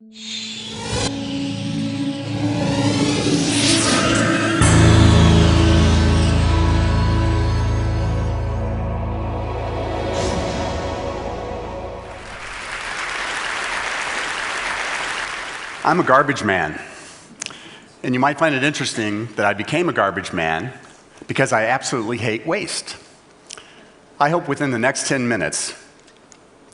I'm a garbage man. And you might find it interesting that I became a garbage man because I absolutely hate waste. I hope within the next 10 minutes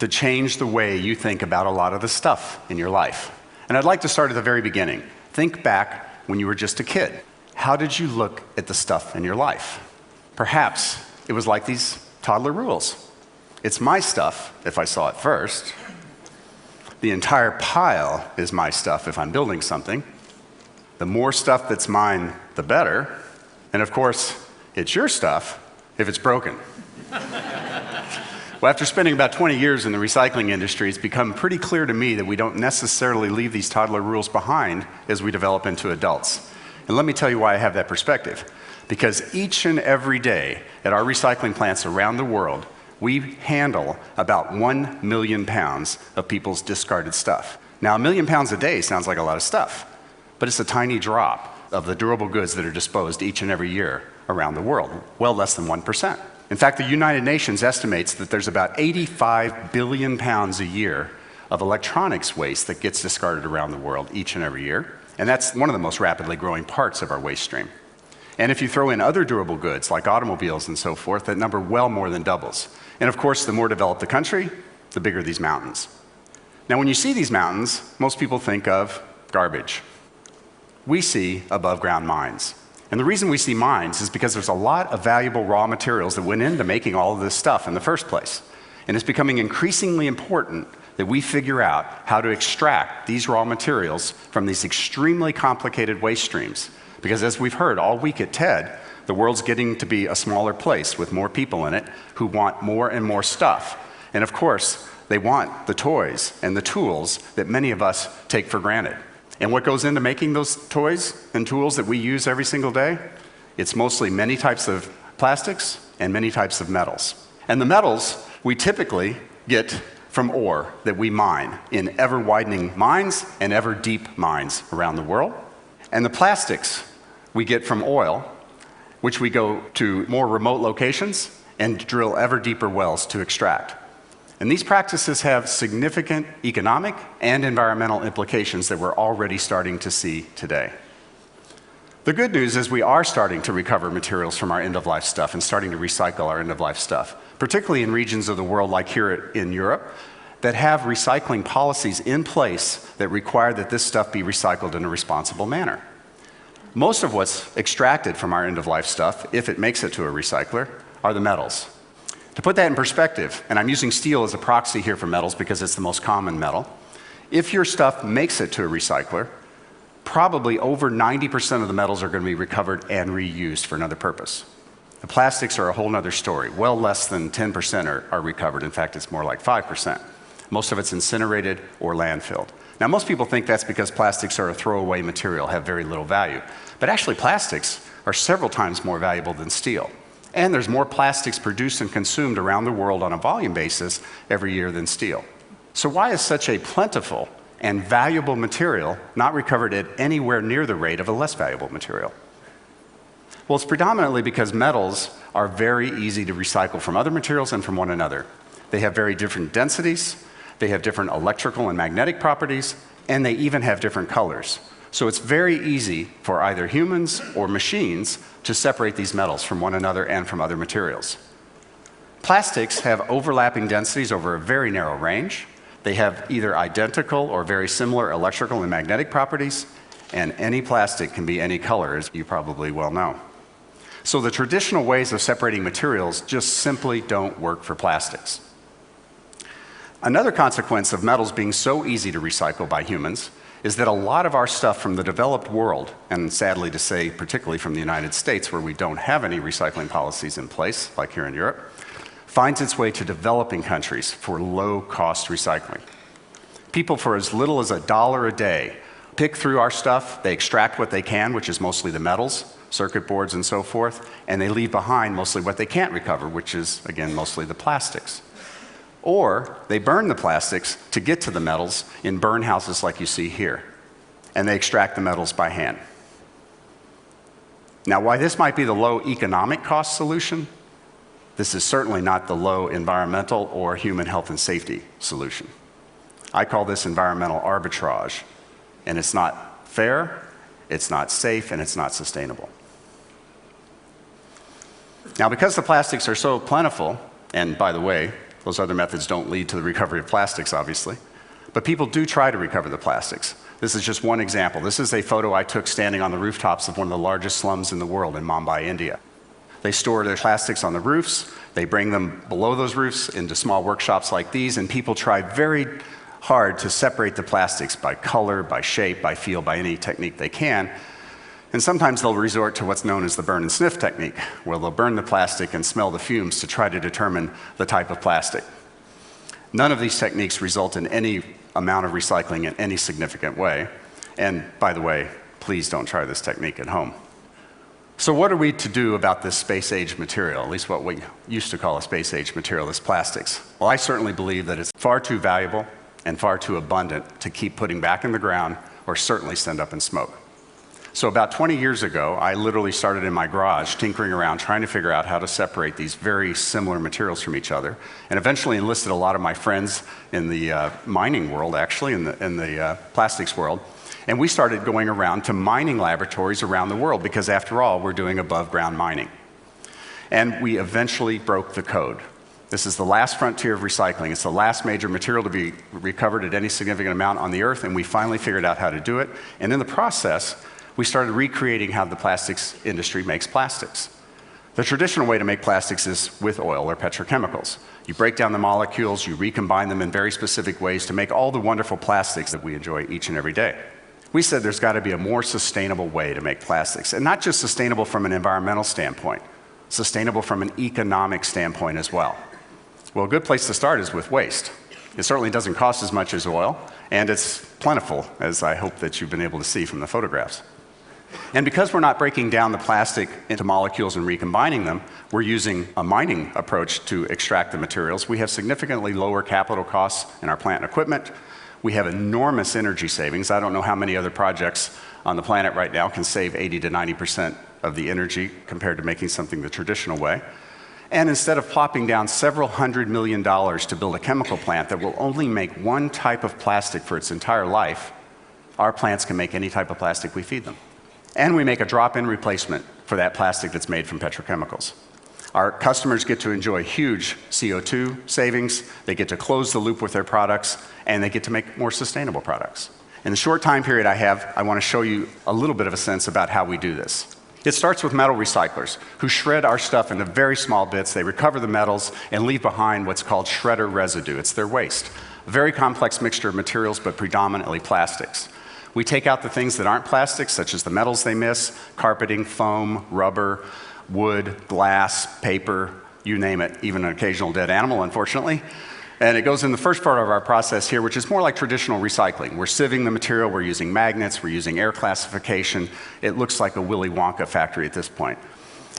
to change the way you think about a lot of the stuff in your life. And I'd like to start at the very beginning. Think back when you were just a kid. How did you look at the stuff in your life? Perhaps it was like these toddler rules. It's my stuff if I saw it first. The entire pile is my stuff if I'm building something. The more stuff that's mine, the better. And of course, it's your stuff if it's broken. Well, after spending about 20 years in the recycling industry, it's become pretty clear to me that we don't necessarily leave these toddler rules behind as we develop into adults. And let me tell you why I have that perspective. Because each and every day at our recycling plants around the world, we handle about 1 million pounds of people's discarded stuff. Now, 1 million pounds a day sounds like a lot of stuff, but it's a tiny drop of the durable goods that are disposed each and every year around the world, well less than 1%. In fact, the United Nations estimates that there's about 85 billion pounds a year of electronics waste that gets discarded around the world each and every year, and that's one of the most rapidly growing parts of our waste stream. And if you throw in other durable goods like automobiles and so forth, that number well more than doubles. And of course, the more developed the country, the bigger these mountains. Now, when you see these mountains, most people think of garbage. We see above ground mines. And the reason we see mines is because there's a lot of valuable raw materials that went into making all of this stuff in the first place. And it's becoming increasingly important that we figure out how to extract these raw materials from these extremely complicated waste streams. Because as we've heard all week at TED, the world's getting to be a smaller place with more people in it who want more and more stuff. And of course, they want the toys and the tools that many of us take for granted. And what goes into making those toys and tools that we use every single day? It's mostly many types of plastics and many types of metals. And the metals we typically get from ore that we mine in ever-widening mines and ever-deep mines around the world. And the plastics we get from oil, which we go to more remote locations and drill ever deeper wells to extract. And these practices have significant economic and environmental implications that we're already starting to see today. The good news is we are starting to recover materials from our end-of-life stuff and starting to recycle our end-of-life stuff, particularly in regions of the world like here in Europe that have recycling policies in place that require that this stuff be recycled in a responsible manner. Most of what's extracted from our end-of-life stuff, if it makes it to a recycler, are the metals. To put that in perspective, and I'm using steel as a proxy here for metals because it's the most common metal, if your stuff makes it to a recycler, probably over 90% of the metals are going to be recovered and reused for another purpose. The plastics are a whole other story. Well less than 10% are recovered. In fact, it's more like 5%. Most of it's incinerated or landfilled. Now, most people think that's because plastics are a throwaway material, have very little value. But actually, plastics are several times more valuable than steel. And there's more plastics produced and consumed around the world on a volume basis every year than steel. So why is such a plentiful and valuable material not recovered at anywhere near the rate of a less valuable material? Well, it's predominantly because metals are very easy to recycle from other materials and from one another. They have very different densities, they have different electrical and magnetic properties, and they even have different colors. So it's very easy for either humans or machines to separate these metals from one another and from other materials. Plastics have overlapping densities over a very narrow range. They have either identical or very similar electrical and magnetic properties, and any plastic can be any color, as you probably well know. So the traditional ways of separating materials just simply don't work for plastics. Another consequence of metals being so easy to recycle by humans is that a lot of our stuff from the developed world, and sadly to say, particularly from the United States, where we don't have any recycling policies in place, like here in Europe, finds its way to developing countries for low-cost recycling. People for as little as $1 a day pick through our stuff, they extract what they can, which is mostly the metals, circuit boards and so forth, and they leave behind mostly what they can't recover, which is, again, mostly the plastics. or they burn the plastics to get to the metals in burn houses like you see here, and they extract the metals by hand. Now, while this might be the low economic cost solution, this is certainly not the low environmental or human health and safety solution. I call this environmental arbitrage, and it's not fair, it's not safe, and it's not sustainable. Now, because the plastics are so plentiful, and by the way, those other methods don't lead to the recovery of plastics, obviously, but people do try to recover the plastics. This is just one example. This is a photo I took standing on the rooftops of one of the largest slums in the world in Mumbai, India. They store their plastics on the roofs, they bring them below those roofs into small workshops like these, and people try very hard to separate the plastics by color, by shape, by feel, by any technique they can. And sometimes they'll resort to what's known as the burn and sniff technique, where they'll burn the plastic and smell the fumes to try to determine the type of plastic. None of these techniques result in any amount of recycling in any significant way. And by the way, please don't try this technique at home. So what are we to do about this space-age material, at least what we used to call a space-age material, this plastics? Well, I certainly believe that it's far too valuable and far too abundant to keep putting back in the ground or certainly send up in smoke. So about 20 years ago, I literally started in my garage tinkering around trying to figure out how to separate these very similar materials from each other, and eventually enlisted a lot of my friends in the mining world, actually, in the plastics world. And we started going around to mining laboratories around the world because, after all, we're doing above ground mining. And we eventually broke the code. This is the last frontier of recycling. It's the last major material to be recovered at any significant amount on the earth, and we finally figured out how to do it. And in the process, we started recreating how the plastics industry makes plastics. The traditional way to make plastics is with oil or petrochemicals. You break down the molecules, you recombine them in very specific ways to make all the wonderful plastics that we enjoy each and every day. We said there's got to be a more sustainable way to make plastics, and not just sustainable from an environmental standpoint, sustainable from an economic standpoint as well. Well, a good place to start is with waste. It certainly doesn't cost as much as oil, and it's plentiful, as I hope that you've been able to see from the photographs. And because we're not breaking down the plastic into molecules and recombining them, we're using a mining approach to extract the materials. We have significantly lower capital costs in our plant and equipment. We have enormous energy savings. I don't know how many other projects on the planet right now can save 80 to 90% of the energy compared to making something the traditional way. And instead of plopping down several $100 million to build a chemical plant that will only make one type of plastic for its entire life, our plants can make any type of plastic we feed them. And we make a drop-in replacement for that plastic that's made from petrochemicals. Our customers get to enjoy huge CO2 savings, they get to close the loop with their products, and they get to make more sustainable products. In the short time period I have, I want to show you a little bit of a sense about how we do this. It starts with metal recyclers, who shred our stuff into very small bits. They recover the metals and leave behind what's called shredder residue. It's their waste. A very complex mixture of materials, but predominantly plastics. We take out the things that aren't plastics, such as the metals they miss, carpeting, foam, rubber, wood, glass, paper, you name it, even an occasional dead animal, unfortunately. And it goes in the first part of our process here, which is more like traditional recycling. We're sieving the material, we're using magnets, we're using air classification. It looks like a Willy Wonka factory at this point.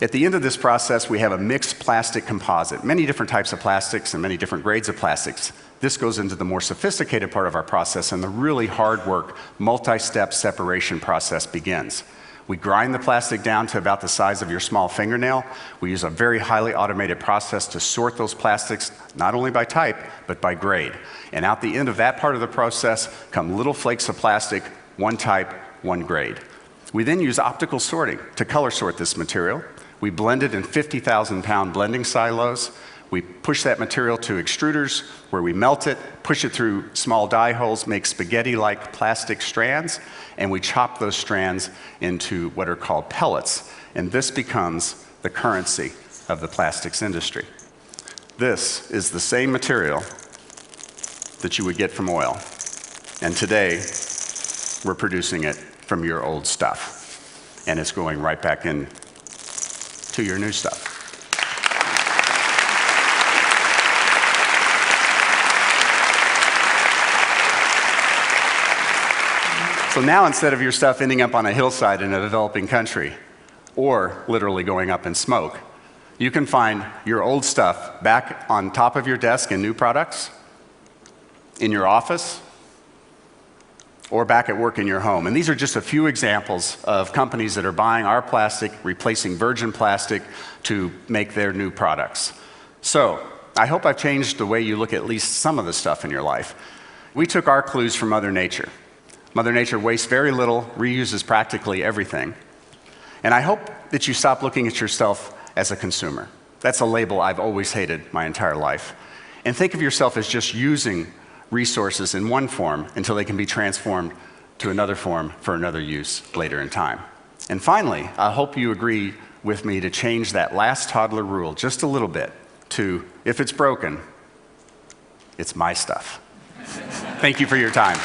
At the end of this process, we have a mixed plastic composite, many different types of plastics and many different grades of plastics. This goes into the more sophisticated part of our process, and the really hard work, multi-step separation process begins. We grind the plastic down to about the size of your small fingernail. We use a very highly automated process to sort those plastics, not only by type, but by grade. And out the end of that part of the process come little flakes of plastic, one type, one grade. We then use optical sorting to color sort this material. We blend it in 50,000-pound blending silos. We push that material to extruders where we melt it, push it through small die holes, make spaghetti-like plastic strands, and we chop those strands into what are called pellets. And this becomes the currency of the plastics industry. This is the same material that you would get from oil. And today, we're producing it from your old stuff. And it's going right back in to your new stuff. So now, instead of your stuff ending up on a hillside in a developing country, or literally going up in smoke, You can find your old stuff back on top of your desk in new products, in your office, or back at work in your home. And these are just a few examples of companies that are buying our plastic, replacing virgin plastic to make their new products. So, I hope I've changed the way you look at least some of the stuff in your life. We took our clues from Mother Nature. Mother Nature wastes very little, reuses practically everything. And I hope that you stop looking at yourself as a consumer. That's a label I've always hated my entire life. And think of yourself as just using resources in one form until they can be transformed to another form for another use later in time. And finally, I hope you agree with me to change that last toddler rule just a little bit to, if it's broken, it's my stuff. Thank you for your time.